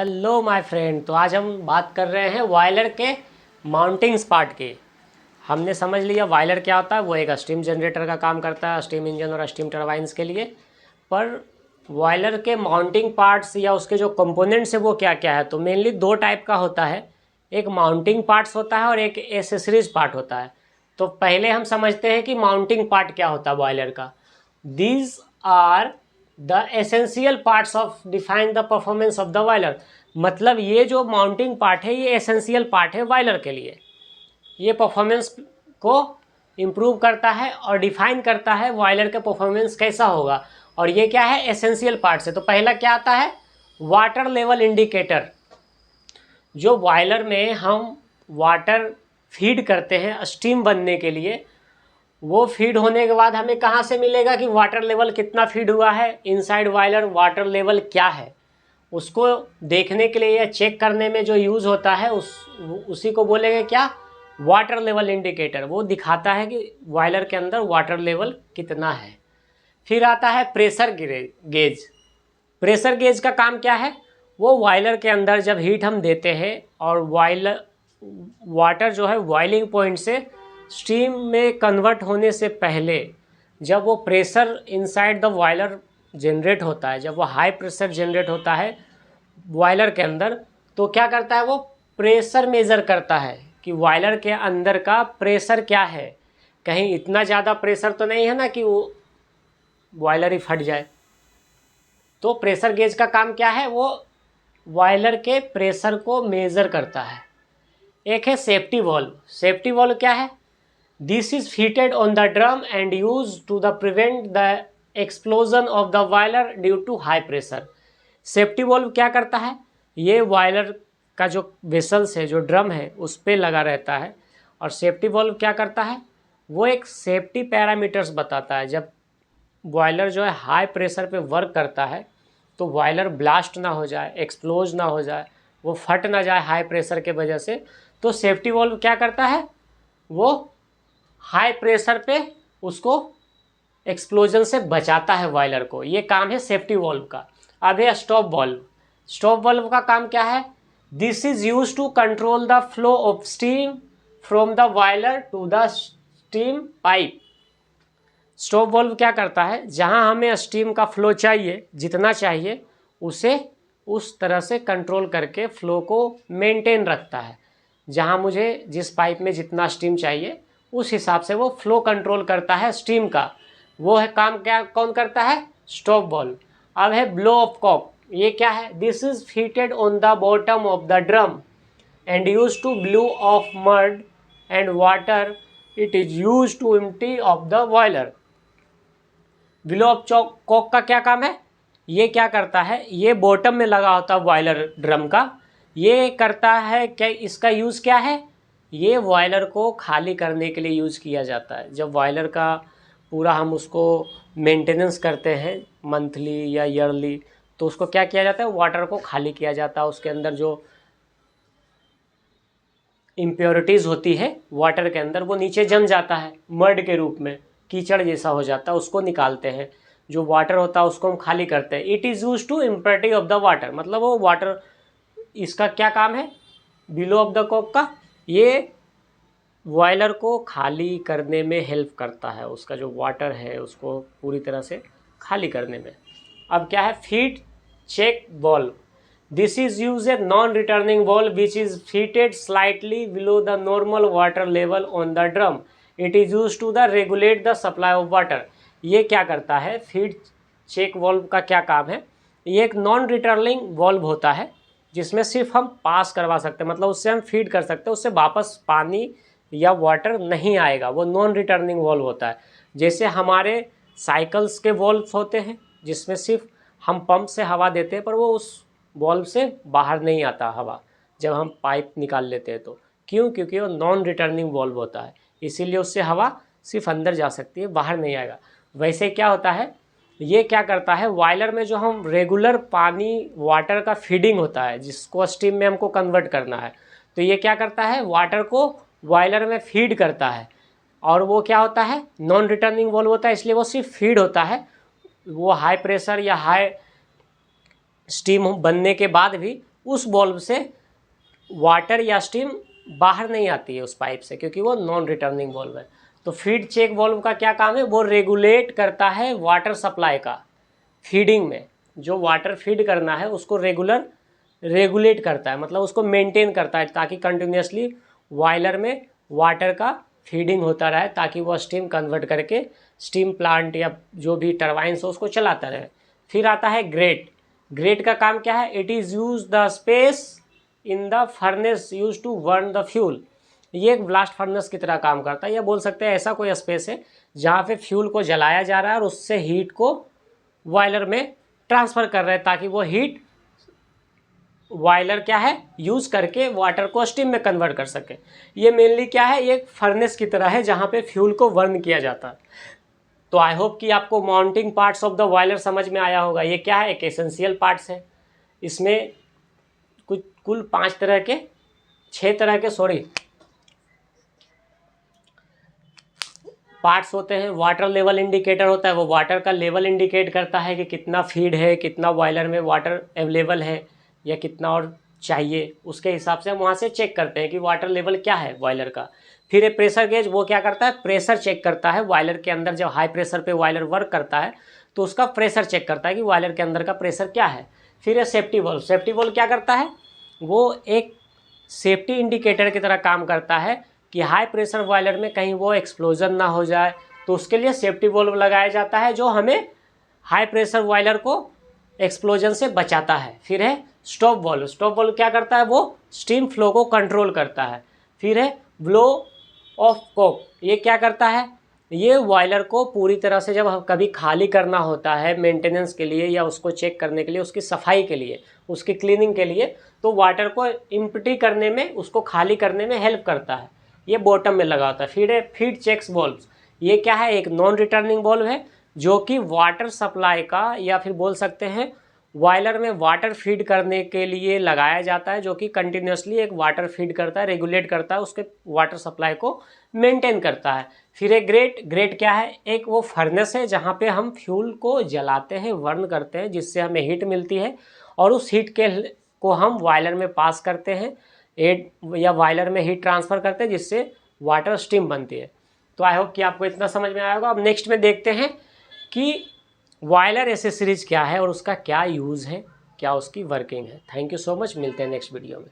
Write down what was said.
Hello my friend. तो आज हम बात कर रहे हैं बॉयलर के माउंटिंग्स पार्ट के। हमने समझ लिया बॉयलर क्या होता है। वो एक स्टीम जनरेटर का काम करता है, स्टीम इंजन और स्टीम टरबाइंस के लिए। पर बॉयलर के माउंटिंग पार्ट्स या उसके जो कंपोनेंट्स है वो क्या क्या है, तो मेनली दो टाइप का होता है। एक माउंटिंग पार्ट्स होता है और एक एसेसरीज पार्ट होता है। तो पहले हम समझते हैं कि माउंटिंग पार्ट क्या होता है बॉयलर का। These are the essential parts of define the performance of the boiler. मतलब ये जो माउंटिंग पार्ट है ये एसेंशियल पार्ट है बॉयलर के लिए। ये परफॉर्मेंस को इम्प्रूव करता है और डिफाइन करता है बॉयलर का परफॉर्मेंस कैसा होगा। और ये क्या है, एसेंशियल पार्ट्स है। तो पहला क्या आता है, वाटर लेवल इंडिकेटर। जो बॉयलर में हम वाटर फीड करते हैं स्टीम बनने के लिए, वो फीड होने के बाद हमें कहाँ से मिलेगा कि वाटर लेवल कितना फीड हुआ है, इनसाइड बॉयलर वाटर लेवल क्या है, उसको देखने के लिए या चेक करने में जो यूज़ होता है उसी को बोलेंगे क्या, वाटर लेवल इंडिकेटर। वो दिखाता है कि बॉयलर के अंदर वाटर लेवल कितना है। फिर आता है प्रेशर गेज। प्रेशर गेज का काम क्या है, वो बॉयलर के अंदर जब हीट हम देते हैं और वाटर जो है बॉइलिंग पॉइंट से स्टीम में कन्वर्ट होने से पहले जब वो pressure inside the boiler generate होता है, जब वो हाई प्रेशर जनरेट होता है बॉयलर के अंदर, तो क्या करता है, वो प्रेशर मेज़र करता है कि बॉयलर के अंदर का प्रेशर क्या है। कहीं इतना ज़्यादा प्रेशर तो नहीं है ना कि वो बॉयलर ही फट जाए। तो प्रेशर गेज का काम क्या है, वो बॉयलर के प्रेशर को मेज़र करता है। एक है सेफ्टी वॉल्व। सेफ्टी वॉल्व क्या है, this is fitted on the drum and use to the prevent the explosion of the boiler due to high pressure. Safety valve क्या करता है, ये बॉयलर का जो वेसल्स है, जो ड्रम है, उस पर लगा रहता है। और सेफ्टी वॉल्व क्या करता है, वो एक सेफ्टी पैरामीटर्स बताता है। जब बॉयलर जो है हाई प्रेशर पे वर्क करता है तो बॉयलर ब्लास्ट ना हो जाए, एक्सप्लोज ना हो जाए, वो फट ना जाए हाई प्रेशर के वजह से। तो सेफ्टी वॉल्व क्या करता है, वो हाई प्रेशर पे उसको एक्सप्लोजन से बचाता है बॉयलर को। ये काम है सेफ्टी वॉल्व का। अब है स्टॉप वॉल्व। स्टॉप वॉल्व का काम क्या है, this is use to control the flow of steam from the boiler to the steam pipe. Stop valve क्या करता है, जहां हमें स्टीम का फ्लो चाहिए, जितना चाहिए, उसे उस तरह से कंट्रोल करके फ्लो को मेंटेन रखता है। जहां मुझे जिस पाइप में जितना स्टीम चाहिए उस हिसाब से वो फ्लो कंट्रोल करता है स्टीम का। वो है काम क्या कौन करता है, स्टॉप वॉल्व। अब है ब्लो ऑफ कॉक। ये क्या है, this is fitted on the bottom of the drum and use to blow off mud and water. It is use to empty off the boiler. Blow off cock का क्या काम है, ये क्या करता है, ये बॉटम में लगा होता है बॉयलर ड्रम का। ये करता है क्या, इसका यूज़ क्या है, ये बॉयलर को खाली करने के लिए यूज़ किया जाता है। जब बॉयलर का पूरा हम उसको मेंटेनेंस करते हैं मंथली या ईयरली, तो उसको क्या किया जाता है, वाटर को खाली किया जाता है। उसके अंदर जो इम्प्योरिटीज़ होती है वाटर के अंदर, वो नीचे जम जाता है मड के रूप में, कीचड़ जैसा हो जाता है, उसको निकालते हैं। जो वाटर होता है उसको हम खाली करते हैं। It is use to impurity of the water, मतलब वो वाटर, इसका क्या काम है बिलो ऑफ द कॉक का, ये बॉयलर को खाली करने में हेल्प करता है। उसका जो वाटर है उसको पूरी तरह से खाली करने में। अब क्या है, feed check valve. This is use a non returning valve which is fitted slightly below the normal water level on the drum. It is use to the regulate the supply of water. ये क्या करता है, feed check valve का क्या काम है, ये एक नॉन रिटर्निंग वॉल्व होता है जिसमें सिर्फ हम पास करवा सकते हैं, मतलब उससे हम फीड कर सकते हैं, उससे वापस पानी या वाटर नहीं आएगा। वो नॉन रिटर्निंग वॉल्व होता है। जैसे हमारे साइकिल्स के वॉल्व होते हैं जिसमें सिर्फ हम पंप से हवा देते हैं पर वो उस वॉल्व से बाहर नहीं आता हवा, जब हम पाइप निकाल लेते हैं तो। क्यों, क्योंकि वो नॉन रिटर्निंग वॉल्व होता है, इसीलिए उससे हवा सिर्फ अंदर जा सकती है, बाहर नहीं आएगा। वैसे क्या होता है, ये क्या करता है, बॉयलर में जो हम रेगुलर पानी वाटर का फीडिंग होता है जिसको स्टीम में हमको कन्वर्ट करना है, तो ये क्या करता है, वाटर को बॉयलर में फीड करता है। और वो क्या होता है, नॉन रिटर्निंग वॉल्व होता है, इसलिए वो सिर्फ फीड होता है। वो हाई प्रेशर या हाई स्टीम बनने के बाद भी उस बॉल्व से वाटर या स्टीम बाहर नहीं आती है उस पाइप से, क्योंकि वो नॉन रिटर्निंग वॉल्व है। तो फीड चेक वॉल्व का क्या काम है, वो रेगुलेट करता है वाटर सप्लाई का। फीडिंग में जो वाटर फीड करना है उसको रेगुलेट करता है, मतलब उसको मेंटेन करता है, ताकि कंटिन्यूसली बॉयलर में वाटर का फीडिंग होता रहे, ताकि वो स्टीम कन्वर्ट करके स्टीम प्लांट या जो भी टरबाइन्स हो उसको चलाता रहे। फिर आता है ग्रेट का काम क्या है, it is use the space in the furnace use to burn the fuel. ये एक ब्लास्ट फर्नेस की तरह काम करता है, या बोल सकते हैं ऐसा कोई स्पेस है जहाँ पे फ्यूल को जलाया जा रहा है और उससे हीट को बॉयलर में ट्रांसफ़र कर रहे हैं, ताकि वो हीट बॉयलर क्या है यूज़ करके वाटर को स्टीम में कन्वर्ट कर सके। ये मेनली क्या है, ये एक फर्नेस की तरह है जहाँ पे फ्यूल को बर्न किया जाता है। तो आई होप कि आपको mounting parts of the boiler समझ में आया होगा। ये क्या है, एक एसेंशियल पार्ट्स है। इसमें कुछ कुल 6 तरह के पार्ट्स होते हैं। वाटर लेवल इंडिकेटर होता है, वो वाटर का लेवल इंडिकेट करता है कि कितना फीड है, कितना बॉयलर में वाटर अवेलेबल है या कितना और चाहिए। उसके हिसाब से हम वहाँ से चेक करते हैं कि वाटर लेवल क्या है बॉयलर का। फिर एक प्रेशर गेज, वो क्या करता है, प्रेशर चेक करता है बॉयलर के अंदर। जब हाई प्रेशर पे बॉयलर वर्क करता है तो उसका प्रेशर चेक करता है कि बॉयलर के अंदर का प्रेशर क्या है। फिर है सेफ्टी वॉल्व क्या करता है, वो एक सेफ्टी इंडिकेटर की तरह काम करता है कि हाई प्रेशर बॉयलर में कहीं वो एक्सप्लोजन ना हो जाए, तो उसके लिए सेफ्टी वॉल्व लगाया जाता है जो हमें हाई प्रेशर बॉयलर को एक्सप्लोजन से बचाता है। फिर है स्टॉप वॉल्व क्या करता है, वो स्टीम फ्लो को कंट्रोल करता है। फिर है ब्लो ऑफ कॉक, ये क्या करता है, ये बॉयलर को पूरी तरह से जब कभी खाली करना होता है मेंटेनेंस के लिए या उसको चेक करने के लिए, उसकी सफाई के लिए, उसकी क्लीनिंग के लिए, तो वाटर को इम्प्टी करने में, उसको खाली करने में हेल्प करता है। ये बॉटम में लगा होता है। फिर है फीड चेक्स वॉल्व, ये क्या है, एक नॉन रिटर्निंग वॉल्व है जो कि वाटर सप्लाई का या फिर बोल सकते हैं बॉयलर में वाटर फीड करने के लिए लगाया जाता है, जो कि कंटिन्यूसली एक वाटर फीड करता है, रेगुलेट करता है, उसके वाटर सप्लाई को मेंटेन करता है। फिर एक ग्रेट क्या है, एक वो फर्नेस है जहाँ पे हम फ्यूल को जलाते हैं, बर्न करते हैं, जिससे हमें हीट मिलती है और उस हीट को हम बॉयलर में पास करते हैं या बॉयलर में हीट ट्रांसफ़र करते हैं, जिससे वाटर स्टीम बनती है। तो आई होप कि आपको इतना समझ में आया होगा। अब नेक्स्ट में देखते हैं कि बॉयलर एसेसरीज क्या है और उसका क्या यूज़ है, क्या उसकी वर्किंग है। थैंक यू सो मच, मिलते हैं नेक्स्ट वीडियो में।